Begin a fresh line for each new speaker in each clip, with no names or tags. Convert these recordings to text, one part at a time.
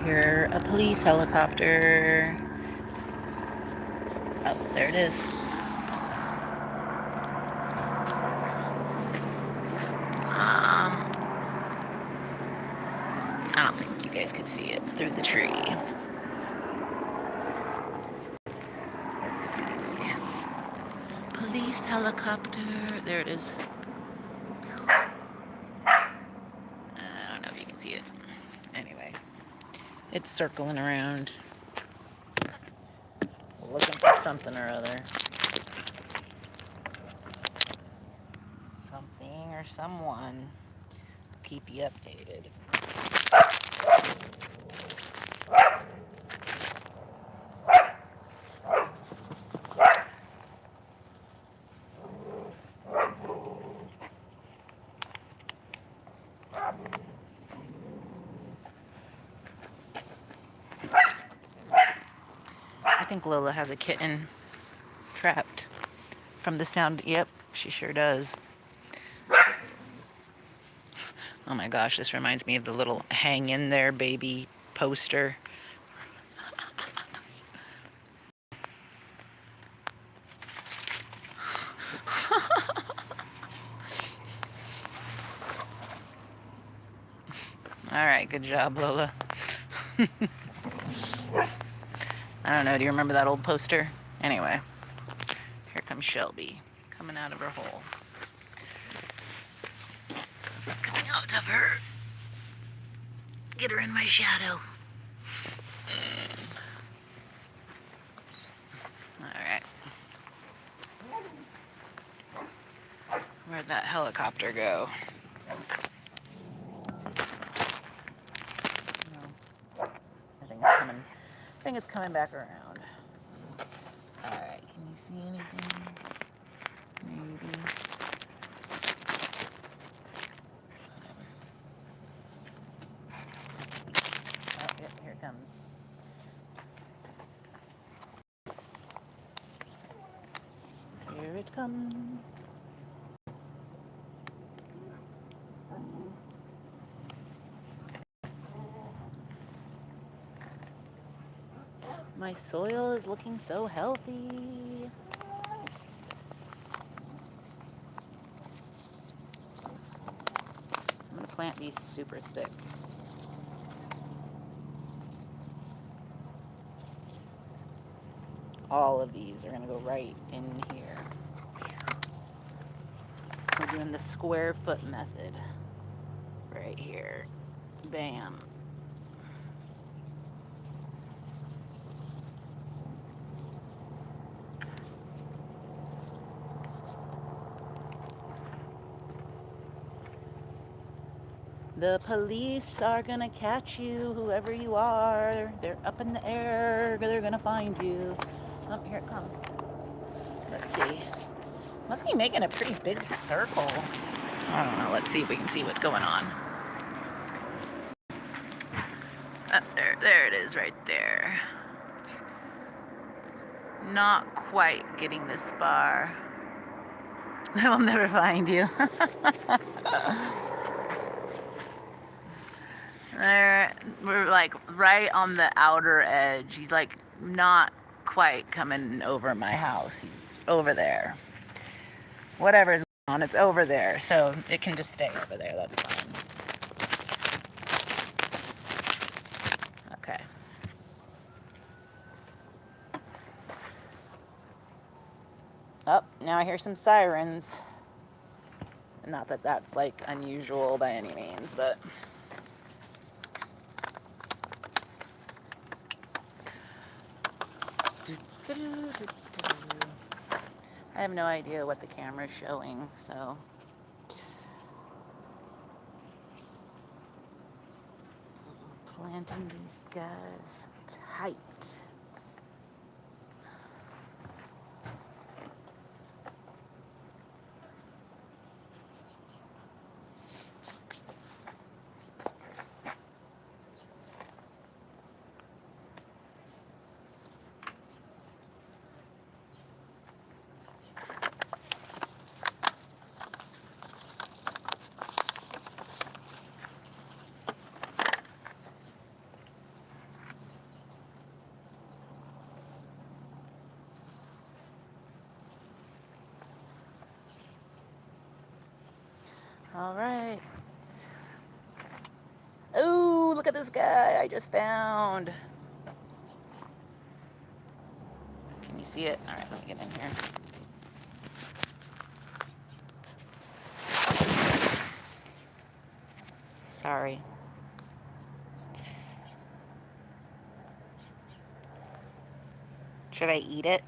hear a police helicopter. Oh, there it is. I don't think you guys could see it through the tree. Let's see. Police helicopter. There it is. I don't know if you can see it. Anyway, it's circling around, looking for something or other. Something or someone. I'll keep you updated. I think Lola has a kitten trapped from the sound. Yep, she sure does. Oh my gosh, this reminds me of the little hang in there baby poster. All right, good job, Lola. I don't know, do you remember that old poster? Anyway, here comes Shelby coming out of her hole. Coming out of her. Get her in my shadow. Alright. Where'd that helicopter go? No. I think it's coming back around. Alright, can you see anything? Maybe. Whatever. Oh, yep, here it comes. Here it comes. My soil is looking so healthy. I'm gonna plant these super thick. All of these are gonna go right in here. We're doing the square foot method. Right here. Bam. The police are gonna catch you, whoever you are. They're up in the air. They're gonna find you. Oh, here it comes. Let's see. Must be making a pretty big circle. I don't know. Let's see if we can see what's going on. Oh, there it is right there. It's not quite getting this far. I will never find you. We're like right on the outer edge. He's like not quite coming over my house. He's over there. Whatever's going on, it's over there. So it can just stay over there. That's fine. Okay. Oh, now I hear some sirens. Not that that's like unusual by any means, but... I have no idea what the camera's showing, so... Planting these guys tight. All right. Oh, look at this guy I just found. Can you see it? All right, let me get in here. Sorry. Should I eat it?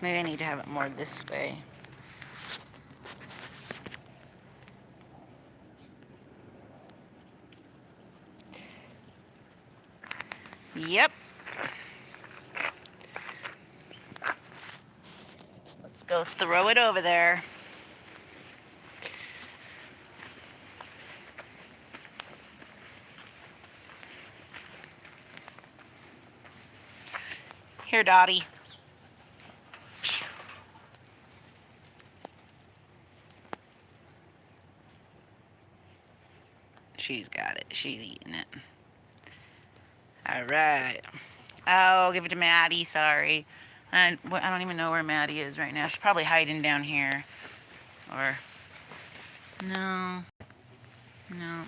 Maybe I need to have it more this way. Yep. Let's go throw it over there. Here, Dottie. She's got it. She's eating it. All right. Oh, give it to Maddie. Sorry. I don't even know where Maddie is right now. She's probably hiding down here. Or... No. No.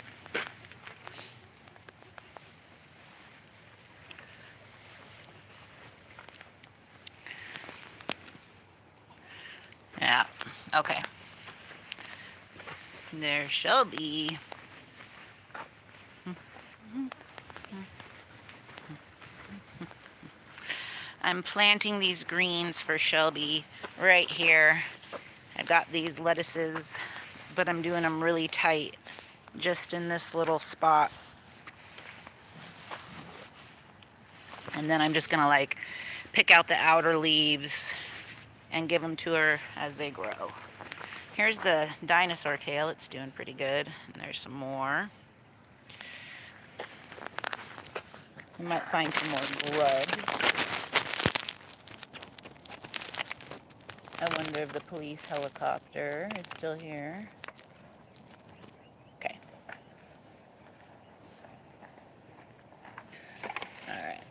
Yeah. Okay. There Shelby. I'm planting these greens for Shelby right here. I've got these lettuces, but I'm doing them really tight, just in this little spot. And then I'm just gonna like pick out the outer leaves and give them to her as they grow. Here's the dinosaur kale. It's doing pretty good. And there's some more. We might find some more grubs. I wonder if the police helicopter is still here. Okay. All right.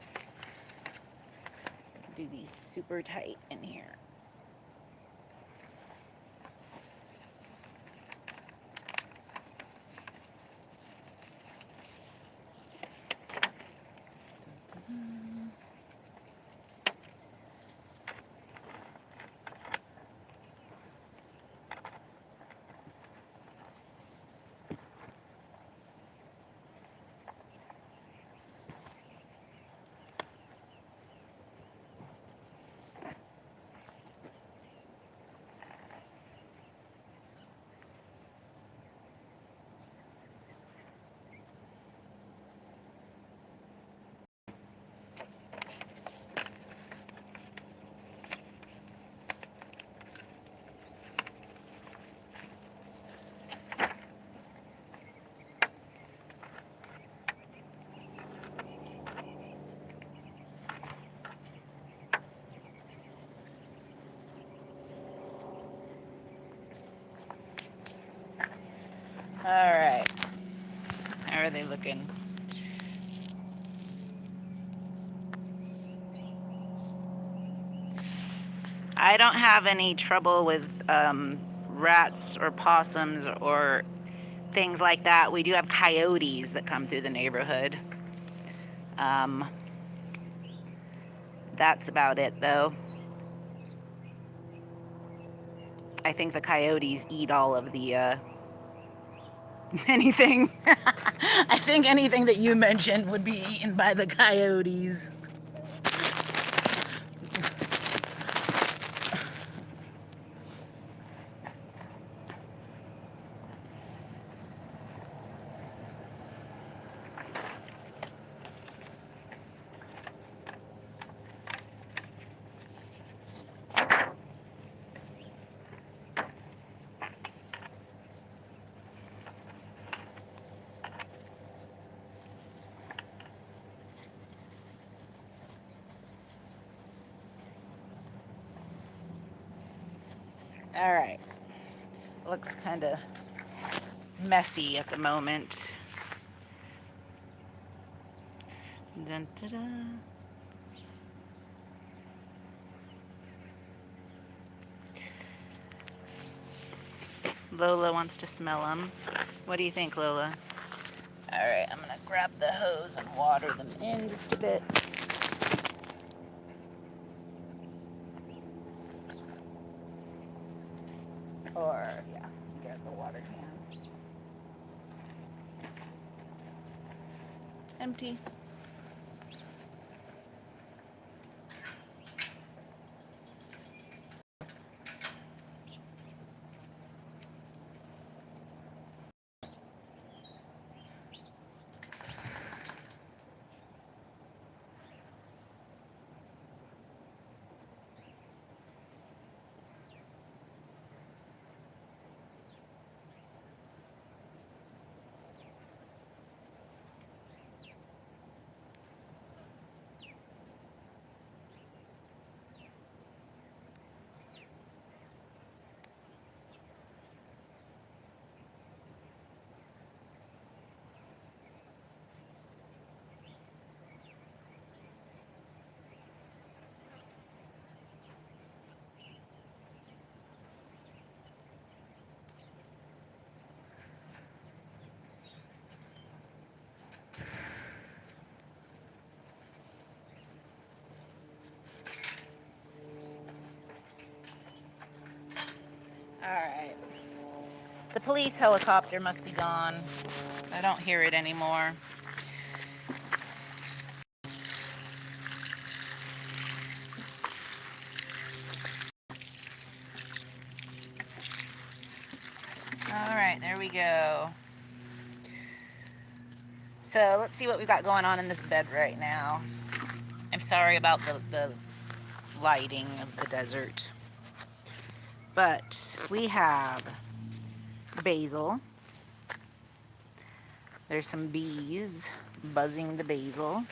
Do these super tight in here. All right. How are they looking? I don't have any trouble with rats or possums or things like that. We do have coyotes that come through the neighborhood. That's about it, though. I think the coyotes eat all of the anything. I think anything that you mentioned would be eaten by the coyotes. All right. Looks kind of messy at the moment. Dun, da, da. Lola wants to smell them. What do you think, Lola? All right, I'm gonna grab the hose and water them in just a bit. Or, yeah, get the water can. Empty. All right. The police helicopter must be gone. I don't hear it anymore. All right, there we go. So let's see what we've got going on in this bed right now. I'm sorry about the lighting of the desert. But we have basil. There's some bees buzzing the basil.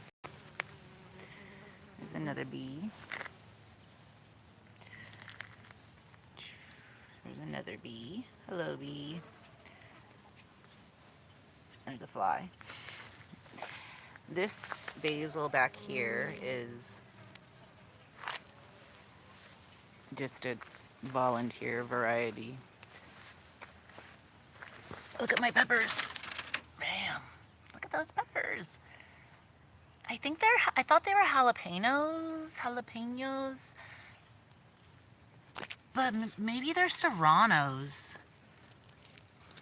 There's another bee. There's another bee. Hello, bee. There's a fly. This basil back here is just a volunteer variety. Look at my peppers. Bam. Look at those peppers. I thought they were jalapenos, but maybe they're serranos.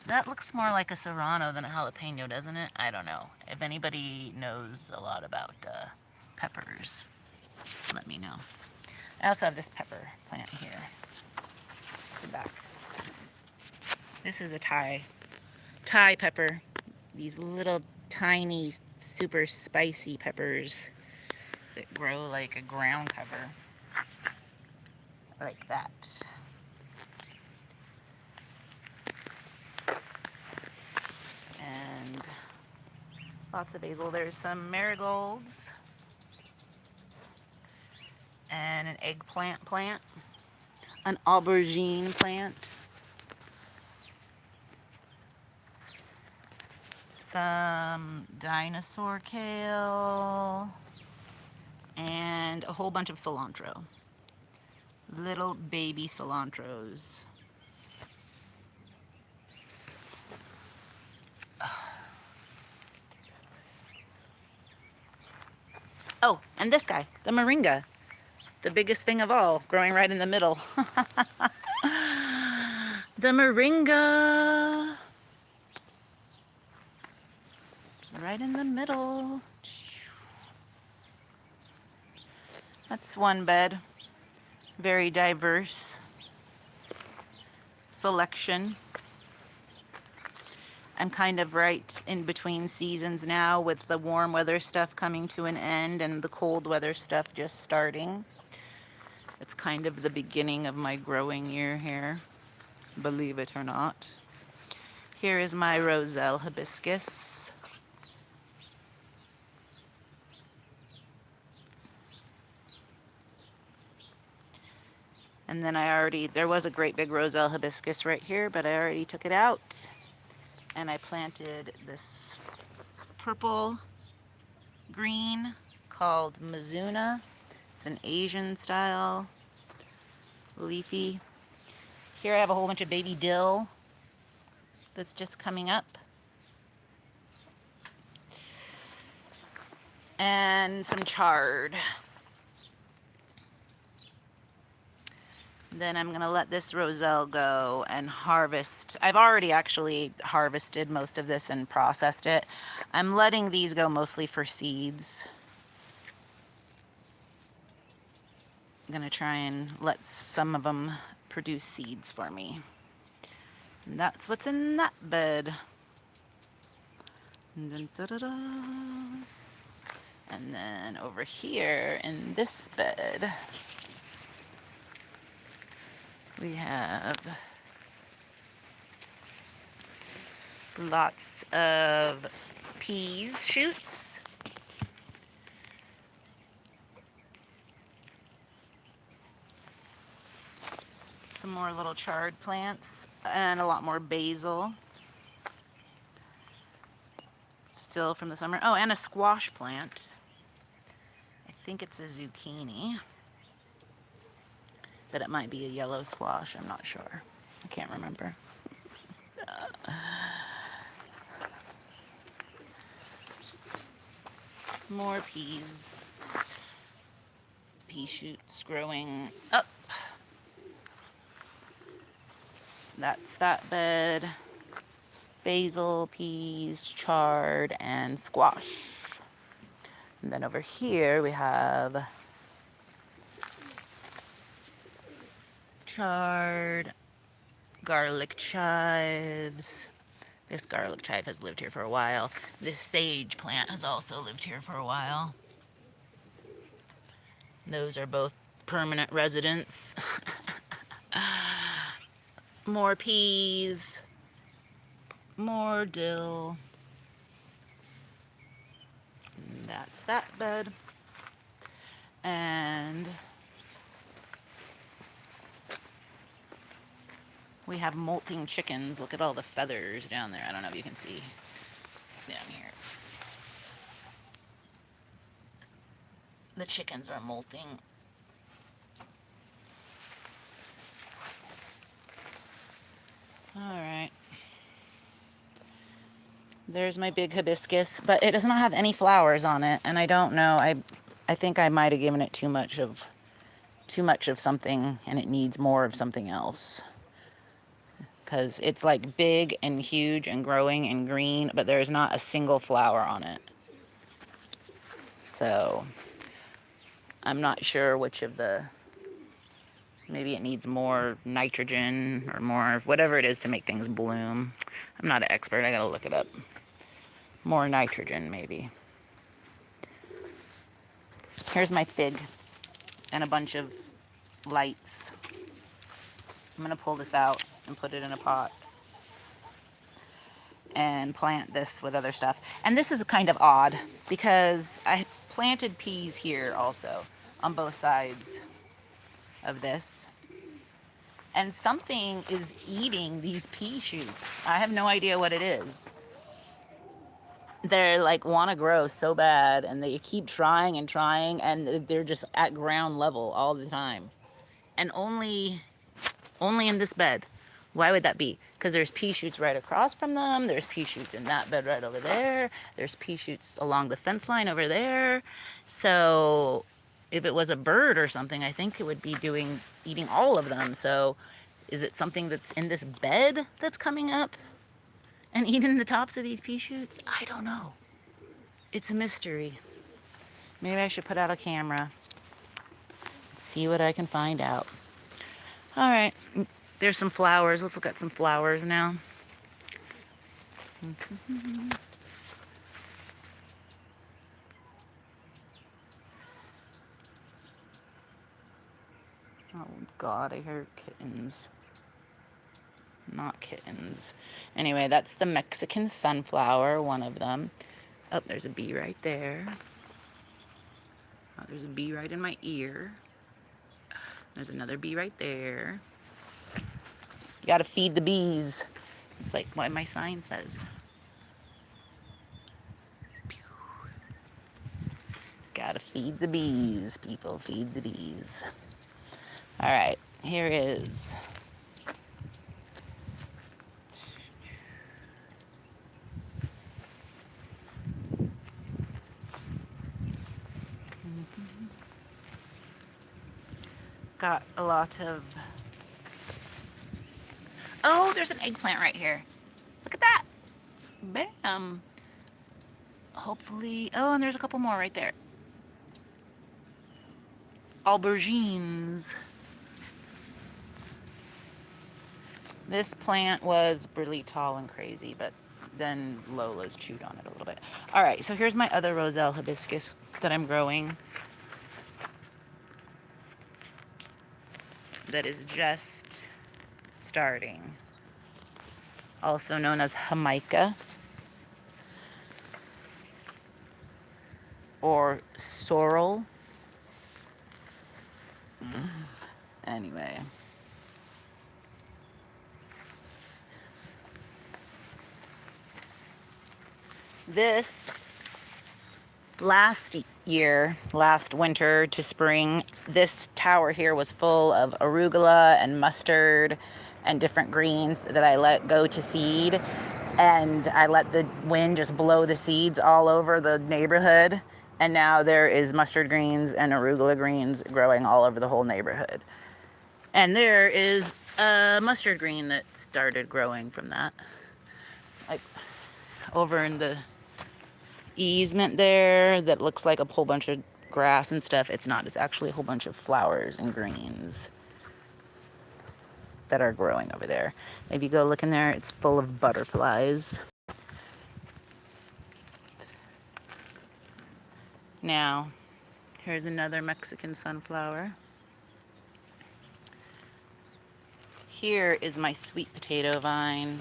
That looks more like a serrano than a jalapeno, doesn't it? I don't know. If anybody knows a lot about peppers, let me know. I also have this pepper plant here. The back. This is a Thai pepper. These little tiny, super spicy peppers that grow like a ground cover. Like that. And lots of basil. There's some marigolds and an eggplant plant, an aubergine plant, some dinosaur kale, and a whole bunch of cilantro. Little baby cilantros. Oh, and this guy, the moringa. The biggest thing of all, growing right in the middle. The moringa. Right in the middle. That's one bed. Very diverse selection. I'm kind of right in between seasons now, with the warm weather stuff coming to an end and the cold weather stuff just starting. It's kind of the beginning of my growing year here, believe it or not. Here is my roselle hibiscus. And then there was a great big roselle hibiscus right here, but I already took it out. And I planted this purple green called Mizuna. It's an Asian style leafy. Here I have a whole bunch of baby dill. that's just coming up. And some chard. Then I'm gonna let this roselle go and harvest. I've already actually harvested most of this and processed it. I'm letting these go mostly for seeds. I'm gonna try and let some of them produce seeds for me. And that's what's in that bed. Dun, da, da, da. And then over here in this bed, we have lots of peas shoots. Some more little chard plants and a lot more basil. Still from the summer. Oh, and a squash plant. I think it's a zucchini, but it might be a yellow squash. I'm not sure. I can't remember. More peas. Pea shoots growing up. That's that bed. Basil, peas, chard, and squash. And then over here we have chard, garlic chives. This garlic chive has lived here for a while. This sage plant has also lived here for a while. Those are both permanent residents. More peas, more dill. And that's that bed. And we have molting chickens. Look at all the feathers down there. I don't know if you can see down here. The chickens are molting. All right. There's my big hibiscus, but it does not have any flowers on it, and I don't know. I think I might have given it too much of something, and it needs more of something else. Because it's like big and huge and growing and green, but there's not a single flower on it. So I'm not sure which of the, maybe it needs more nitrogen or more, whatever it is to make things bloom. I'm not an expert, I gotta look it up. More nitrogen, maybe. Here's my fig and a bunch of lights. I'm gonna pull this out and put it in a pot and plant this with other stuff. And this is kind of odd because I planted peas here also on both sides of this. And something is eating these pea shoots. I have no idea what it is. They're like want to grow so bad, and they keep trying and trying, and they're just at ground level all the time. And only in this bed. Why would that be? Because there's pea shoots right across from them. There's pea shoots in that bed right over there. There's pea shoots along the fence line over there. So if it was a bird or something, I think it would be eating all of them. So is it something that's in this bed that's coming up and eating the tops of these pea shoots? I don't know. It's a mystery. Maybe I should put out a camera. See what I can find out. All right. There's some flowers. Let's look at some flowers now. Oh God, I hear kittens. Not kittens. Anyway, that's the Mexican sunflower, one of them. Oh, there's a bee right there. Oh, there's a bee right in my ear. There's another bee right there. You gotta feed the bees. It's like what my sign says. Gotta feed the bees, people. Feed the bees. All right, here is got a lot of... Oh, there's an eggplant right here. Look at that. Bam. Hopefully... Oh, and there's a couple more right there. Aubergines. This plant was really tall and crazy, but then Lola's chewed on it a little bit. All right, so here's my other Roselle hibiscus that I'm growing. That is just starting. Also known as Jamaica or sorrel. Anyway. This last winter to spring, this tower here was full of arugula and mustard and different greens that I let go to seed. And I let the wind just blow the seeds all over the neighborhood. And now there is mustard greens and arugula greens growing all over the whole neighborhood. And there is a mustard green that started growing from that. Like over in the easement there that looks like a whole bunch of grass and stuff. It's not. It's actually a whole bunch of flowers and greens that are growing over there. If you go look in there, it's full of butterflies. Now, here's another Mexican sunflower. Here is my sweet potato vine.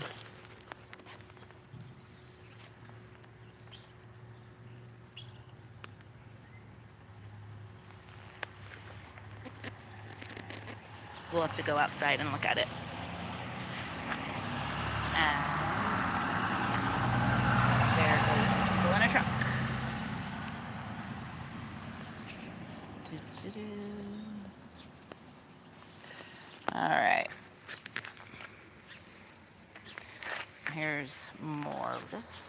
We'll have to go outside and look at it. And there goes the people in a truck. All right. Here's more of this.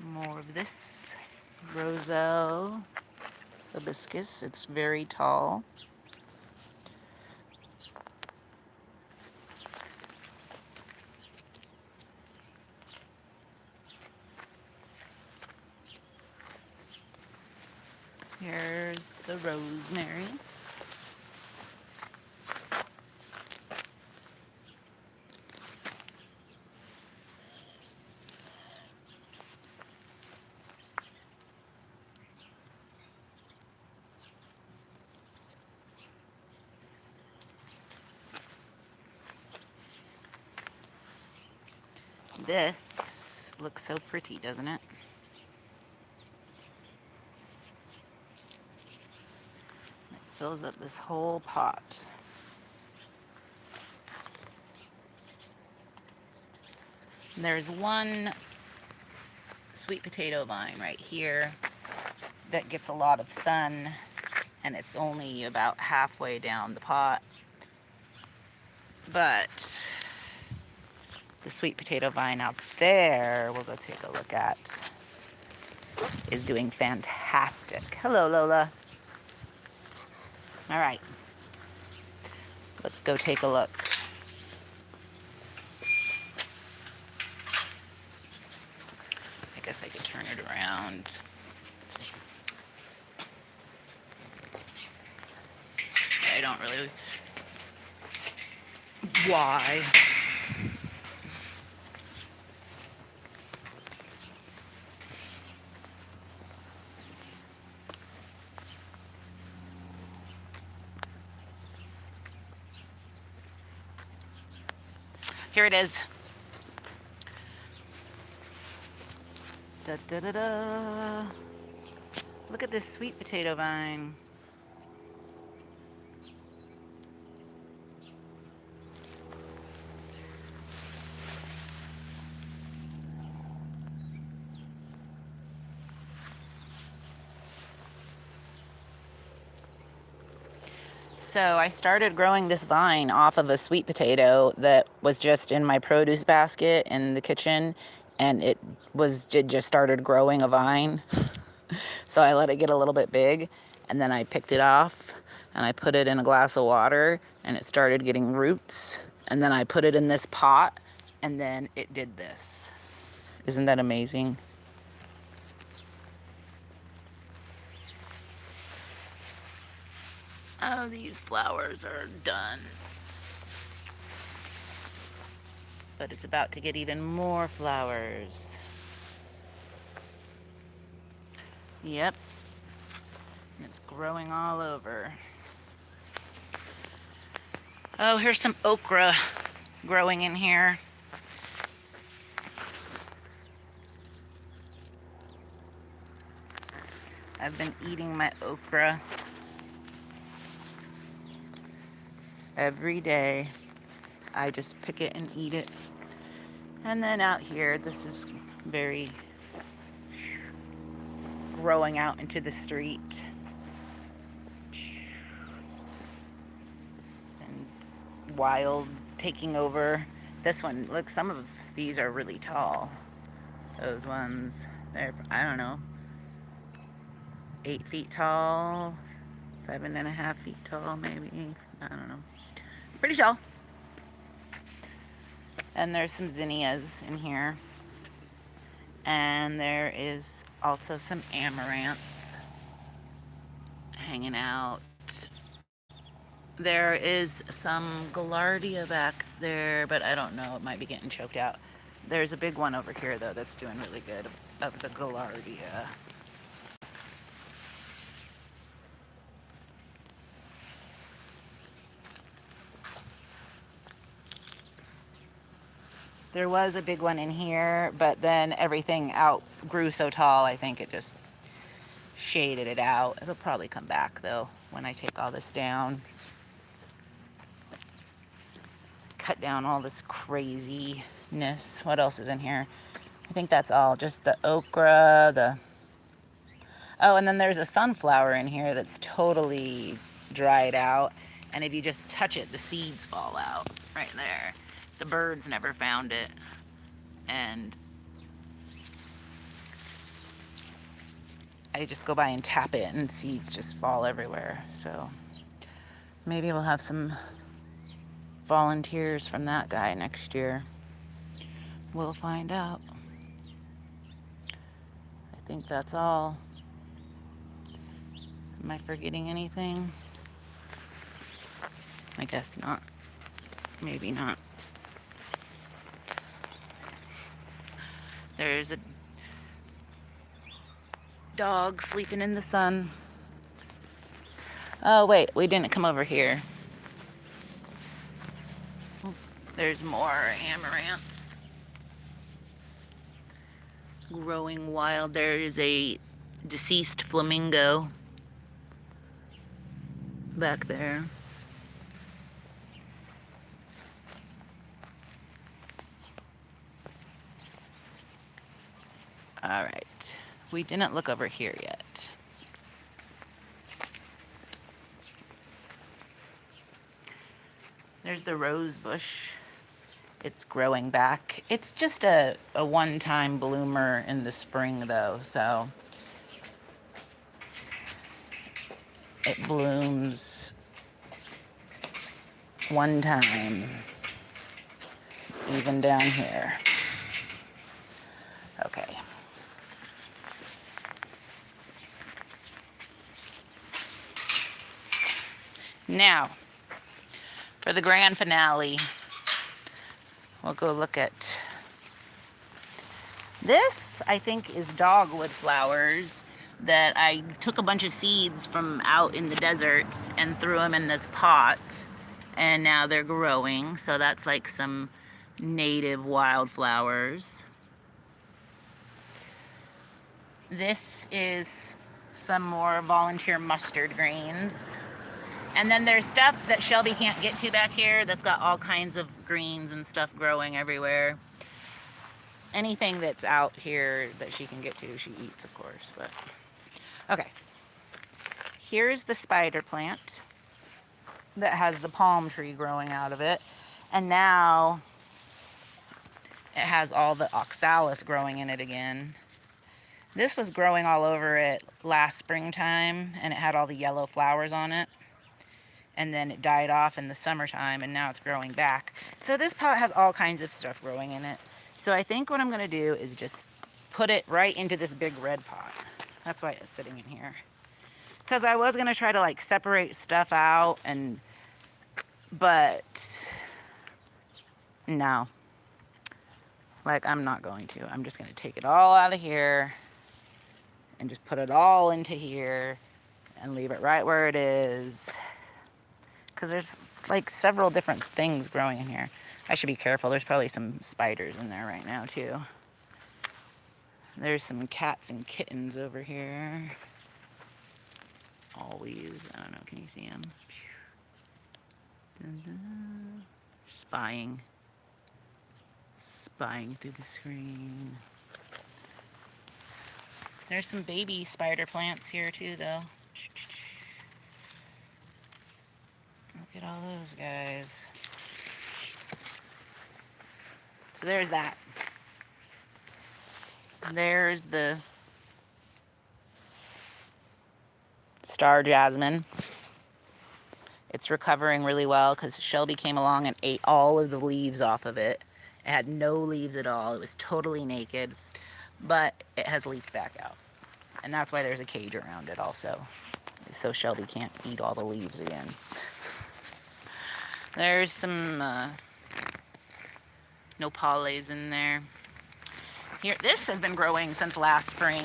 More of this Roselle hibiscus. It's very tall. Here's the rosemary. This looks so pretty, doesn't it? It fills up this whole pot. And there's one sweet potato vine right here that gets a lot of sun, and it's only about halfway down the pot. But the sweet potato vine out there, we'll go take a look at, is doing fantastic. Hello, Lola. All right, let's go take a look. I guess I could turn it around. I don't really... Why? Here it is. Da, da, da, da. Look at this sweet potato vine. So I started growing this vine off of a sweet potato that was just in my produce basket in the kitchen, and it just started growing a vine. So I let it get a little bit big, and then I picked it off and I put it in a glass of water, and it started getting roots, and then I put it in this pot, and then it did this. Isn't that amazing? Oh, these flowers are done. But it's about to get even more flowers. Yep. And it's growing all over. Oh, here's some okra growing in here. I've been eating my okra every day. I just pick it and eat it. And then out here, this is very growing out into the street. And wild taking over. This one, look, some of these are really tall. Those ones, they're, I don't know, 8 feet tall, 7.5 feet tall, maybe. I don't know. Pretty tall. And there's some zinnias in here. And there is also some amaranth hanging out. There is some gaillardia back there, but I don't know, it might be getting choked out. There's a big one over here, though, that's doing really good, of the gaillardia. There was a big one in here, but then everything outgrew so tall, I think it just shaded it out. It'll probably come back, though, when I take all this down. Cut down all this craziness. What else is in here? I think that's all. Just the okra, oh, and then there's a sunflower in here that's totally dried out. And if you just touch it, the seeds fall out right there. The birds never found it. And I just go by and tap it and seeds just fall everywhere. So maybe we'll have some volunteers from that guy next year. We'll find out. I think that's all. Am I forgetting anything? I guess not. Maybe not. There's a dog sleeping in the sun. Oh, wait, we didn't come over here. There's more amaranth growing wild. There is a deceased flamingo back there. All right, we didn't look over here yet. There's the rose bush. It's growing back. It's just a one-time bloomer in the spring, though, so it blooms one time, even down here. Okay. Now, for the grand finale, we'll go look at this. I think is dogwood flowers that I took a bunch of seeds from out in the desert and threw them in this pot, and now they're growing. So that's like some native wildflowers. This is some more volunteer mustard greens. And then there's stuff that Shelby can't get to back here that's got all kinds of greens and stuff growing everywhere. Anything that's out here that she can get to, she eats, of course. But okay, here's the spider plant. that has the palm tree growing out of it. And now it has all the oxalis growing in it again. This was growing all over it last springtime, and it had all the yellow flowers on it. And then it died off in the summertime, and now it's growing back. So this pot has all kinds of stuff growing in it. So I think what I'm gonna do is just put it right into this big red pot. That's why it's sitting in here. Because I was gonna try to like separate stuff out, but no. Like, I'm not going to. I'm just gonna take it all out of here and just put it all into here and leave it right where it is. Because there's like several different things growing in here. I should be careful. There's probably some spiders in there right now too. There's some cats and kittens over here. Always. I don't know. Can you see them? Spying. Spying through the screen. There's some baby spider plants here too though. Look at all those guys. So there's that. There's the star jasmine. It's recovering really well because Shelby came along and ate all of the leaves off of it. It had no leaves at all. It was totally naked, but it has leafed back out. And that's why there's a cage around it also, so Shelby can't eat all the leaves again. There's some nopales in there. Here, this has been growing since last spring.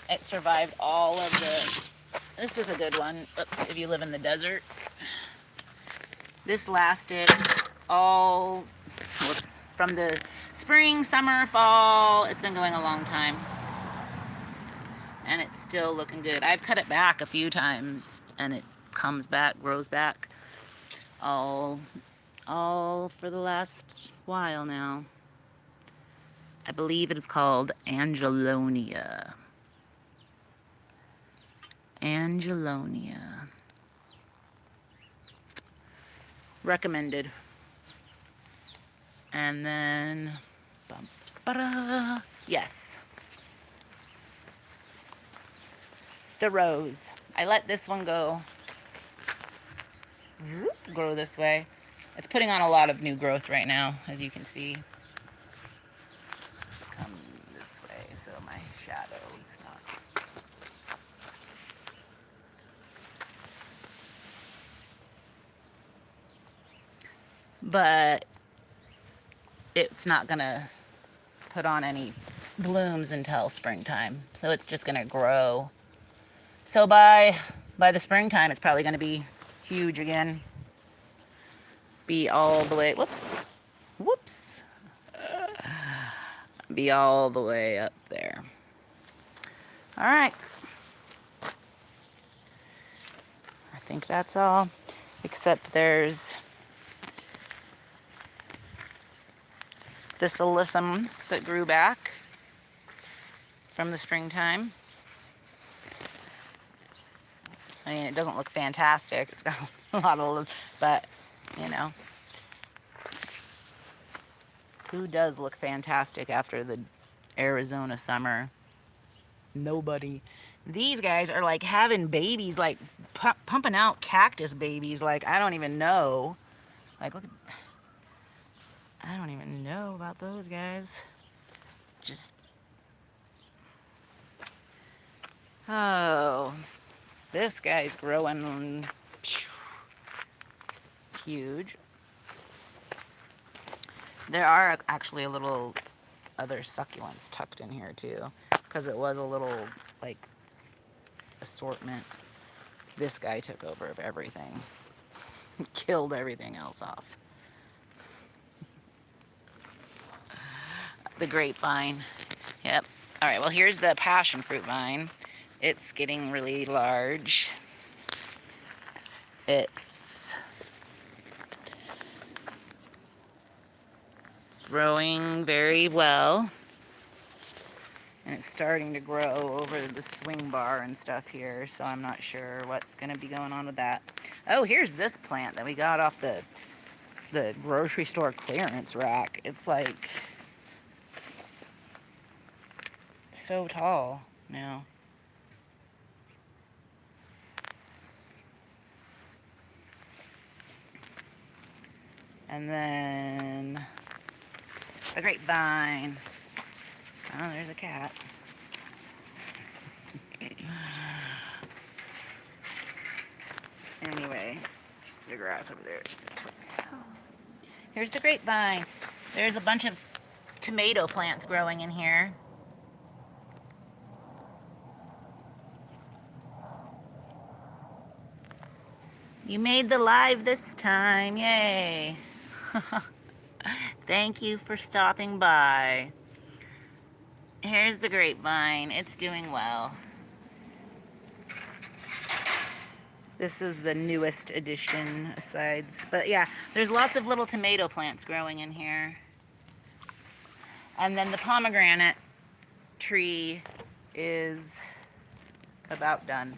It survived all of the, this is a good one. Oops, if you live in the desert. This lasted all, whoops, from the spring, summer, fall. It's been going a long time. And it's still looking good. I've cut it back a few times and it comes back, grows back. All for the last while now. I believe it is called Angelonia. Angelonia. Recommended. And then, yes. The rose. I let this one go. Grow this way. It's putting on a lot of new growth right now, as you can see. Come this way so my shadow's not. But it's not gonna put on any blooms until springtime. So it's just gonna grow. So by the springtime, it's probably gonna be huge again. Be all the way, whoops, be all the way up there. All right. I think that's all, except there's this alyssum that grew back from the springtime. I mean, it doesn't look fantastic. It's got a lot of, but you know, who does look fantastic after the Arizona summer? Nobody. These guys are like having babies, like pumping out cactus babies. Like, I don't even know. Like, look at, I don't even know about those guys. Just, oh, this guy's growing huge. There are actually a little other succulents tucked in here too, because it was a little like assortment. This guy took over of everything. Killed everything else off. The grapevine. Yep. All right, well, here's the passion fruit vine. It's getting really large. It's growing very well. And it's starting to grow over the swing bar and stuff here, so I'm not sure what's going to be going on with that. Oh, here's this plant that we got off the grocery store clearance rack. It's like so tall now. And then the grapevine. Oh, there's a cat. Anyway, the grass over there. Here's the grapevine. There's a bunch of tomato plants growing in here. You made the live this time, yay. Thank you for stopping by. Here's the grapevine, it's doing well. This is the newest addition asides, but yeah, there's lots of little tomato plants growing in here. And then the pomegranate tree is about done.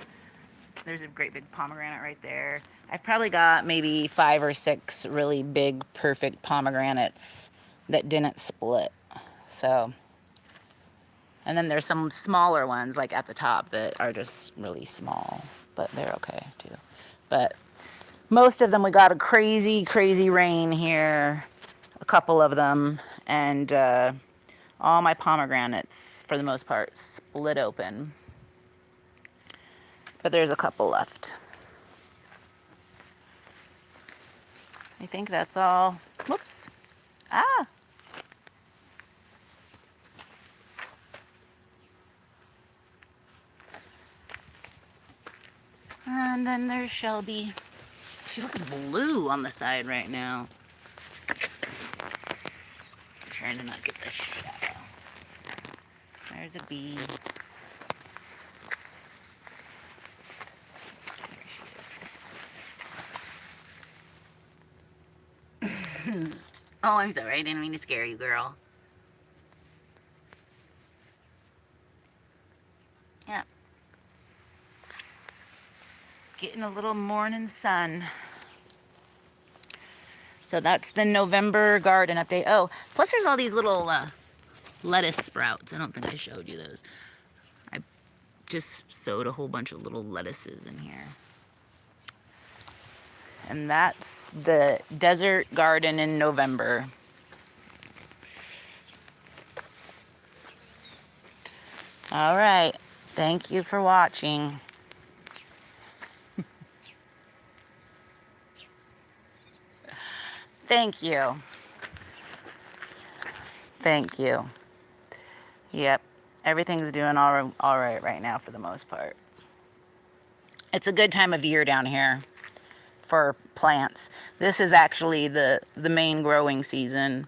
There's a great big pomegranate right there. I've probably got maybe 5 or 6 really big, perfect pomegranates that didn't split. So, and then there's some smaller ones like at the top that are just really small, but they're okay too. But most of them, we got a crazy, crazy rain here, a couple of them, and all my pomegranates, for the most part, split open. But there's a couple left. I think that's all. Whoops. Ah. And then there's Shelby. She looks blue on the side right now. I'm trying to not get the shadow. There's a bee. Oh, I'm sorry. I didn't mean to scare you, girl. Yeah. Getting a little morning sun. So that's the November garden update. Oh, plus there's all these little lettuce sprouts. I don't think I showed you those. I just sowed a whole bunch of little lettuces in here. And that's the desert garden in November. All right. Thank you for watching. Thank you. Thank you. Yep. Everything's doing all right now for the most part. It's a good time of year down here for plants. This is actually the main growing season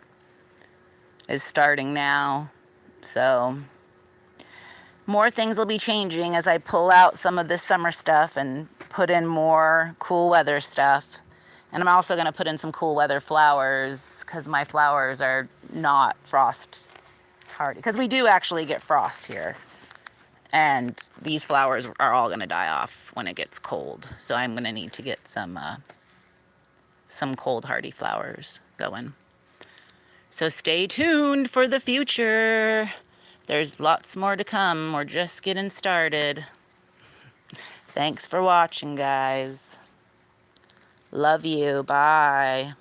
is starting now. So more things will be changing as I pull out some of this summer stuff and put in more cool weather stuff. And I'm also going to put in some cool weather flowers because my flowers are not frost hardy. Because we do actually get frost here. And these flowers are all going to die off when it gets cold. So I'm going to need to get some cold hardy flowers going. So stay tuned for the future. There's lots more to come. We're just getting started. Thanks for watching, guys. Love you. Bye.